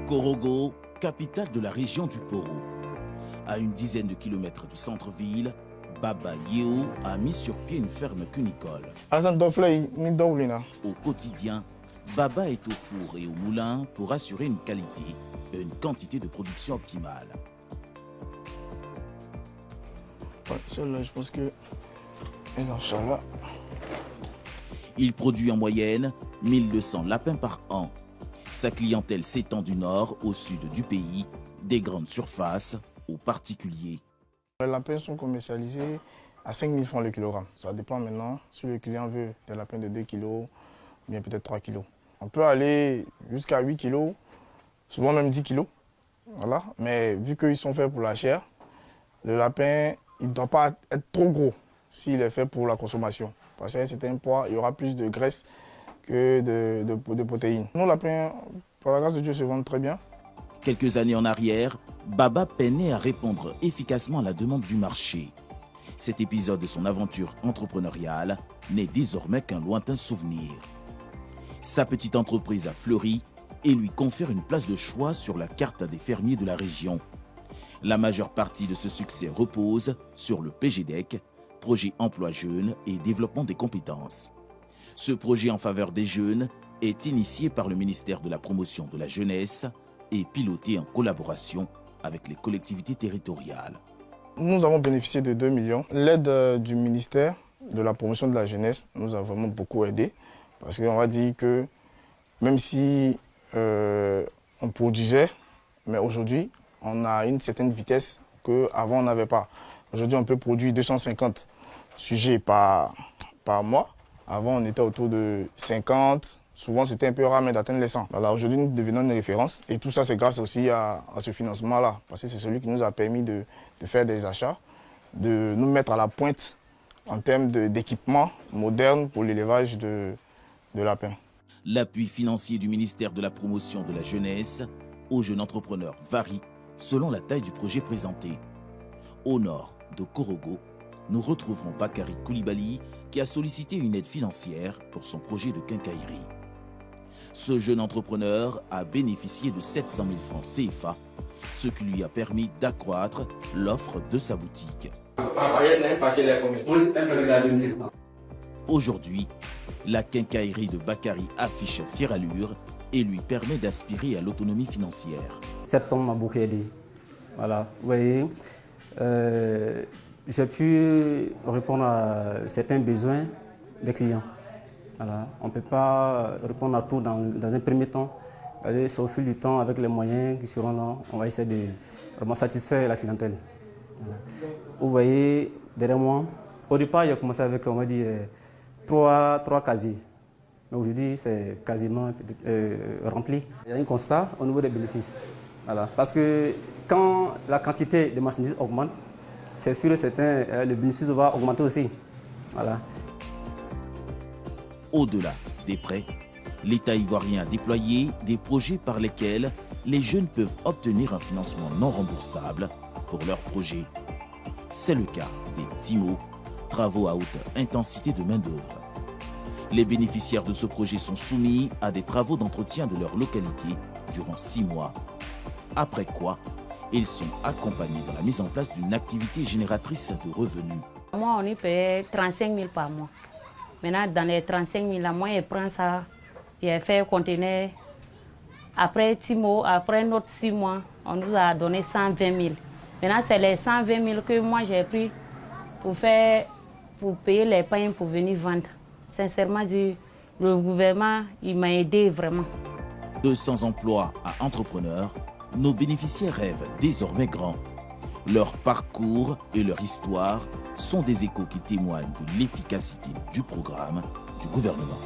Korogo, capitale de la région du Poro. À une dizaine de kilomètres du centre-ville, Baba Yeo a mis sur pied une ferme cunicole. Au quotidien, Baba est au four et au moulin pour assurer une qualité et une quantité de production optimale. Celle-là, je pense que... Et dans celle-là... Il produit en moyenne 1200 lapins par an. Sa clientèle s'étend du nord au sud du pays, des grandes surfaces aux particuliers. Les lapins sont commercialisés à 5 000 francs le kilogramme. Ça dépend maintenant si le client veut des lapins de 2 kg ou bien peut-être 3 kg. On peut aller jusqu'à 8 kg, souvent même 10 kg. Voilà. Mais vu qu'ils sont faits pour la chair, le lapin il ne doit pas être trop gros s'il est fait pour la consommation. Parce qu'à un certain poids, il y aura plus de graisse que de protéines. Nos lapins, par la grâce de Dieu, se vendent très bien. Quelques années en arrière, Baba peinait à répondre efficacement à la demande du marché. Cet épisode de son aventure entrepreneuriale n'est désormais qu'un lointain souvenir. Sa petite entreprise a fleuri et lui confère une place de choix sur la carte des fermiers de la région. La majeure partie de ce succès repose sur le PGDEC, Projet Emploi Jeunes et Développement des compétences. Ce projet en faveur des jeunes est initié par le ministère de la Promotion de la Jeunesse et piloté en collaboration avec les collectivités territoriales. Nous avons bénéficié de 2 millions. L'aide du ministère de la Promotion de la Jeunesse nous a vraiment beaucoup aidé. Parce qu'on va dire que même si on produisait, mais aujourd'hui, on a une certaine vitesse qu'avant on n'avait pas. Aujourd'hui, on peut produire 250 sujets par mois. Avant, on était autour de 50. Souvent, c'était un peu rare d'atteindre les 100. Voilà, aujourd'hui, nous devenons une référence. Et tout ça, c'est grâce aussi à ce financement-là. Parce que c'est celui qui nous a permis de faire des achats, de nous mettre à la pointe en termes d'équipements modernes pour l'élevage de lapins. L'appui financier du ministère de la Promotion de la Jeunesse aux jeunes entrepreneurs varie selon la taille du projet présenté. Au nord de Korogo, nous retrouverons Bakary Koulibaly qui a sollicité une aide financière pour son projet de quincaillerie. Ce jeune entrepreneur a bénéficié de 700 000 francs CFA, ce qui lui a permis d'accroître l'offre de sa boutique. Aujourd'hui, la quincaillerie de Bakary affiche fière allure et lui permet d'aspirer à l'autonomie financière. Cette somme m'a beaucoup aidé. Voilà, vous voyez, j'ai pu répondre à certains besoins des clients. Voilà. On ne peut pas répondre à tout dans un premier temps. C'est au fil du temps, avec les moyens qui seront là, on va essayer de vraiment satisfaire la clientèle. Voilà. Vous voyez, derrière moi, au départ, j'ai commencé avec, on va dire, 3 casiers. Mais aujourd'hui, c'est quasiment rempli. Il y a un constat au niveau des bénéfices. Voilà. Parce que quand la quantité de marchandises augmente, c'est sûr et certain, le bénéfice va augmenter aussi. Voilà. Au-delà des prêts, l'État ivoirien a déployé des projets par lesquels les jeunes peuvent obtenir un financement non remboursable pour leurs projets. C'est le cas des TIMO, travaux à haute intensité de main-d'œuvre. Les bénéficiaires de ce projet sont soumis à des travaux d'entretien de leur localité durant 6 mois. Après quoi, ils sont accompagnés dans la mise en place d'une activité génératrice de revenus. Moi, on y paye 35 000 par mois. Maintenant, dans les 35 000, moi, je prends ça, j'ai fait un conteneur. Après 6 mois, après notre 6 mois, on nous a donné 120 000. Maintenant, c'est les 120 000 que moi, j'ai pris pour payer les pains pour venir vendre. Sincèrement, le gouvernement, il m'a aidé vraiment. 200 emplois à entrepreneurs, nos bénéficiaires rêvent désormais grands. Leur parcours et leur histoire sont des échos qui témoignent de l'efficacité du programme du gouvernement.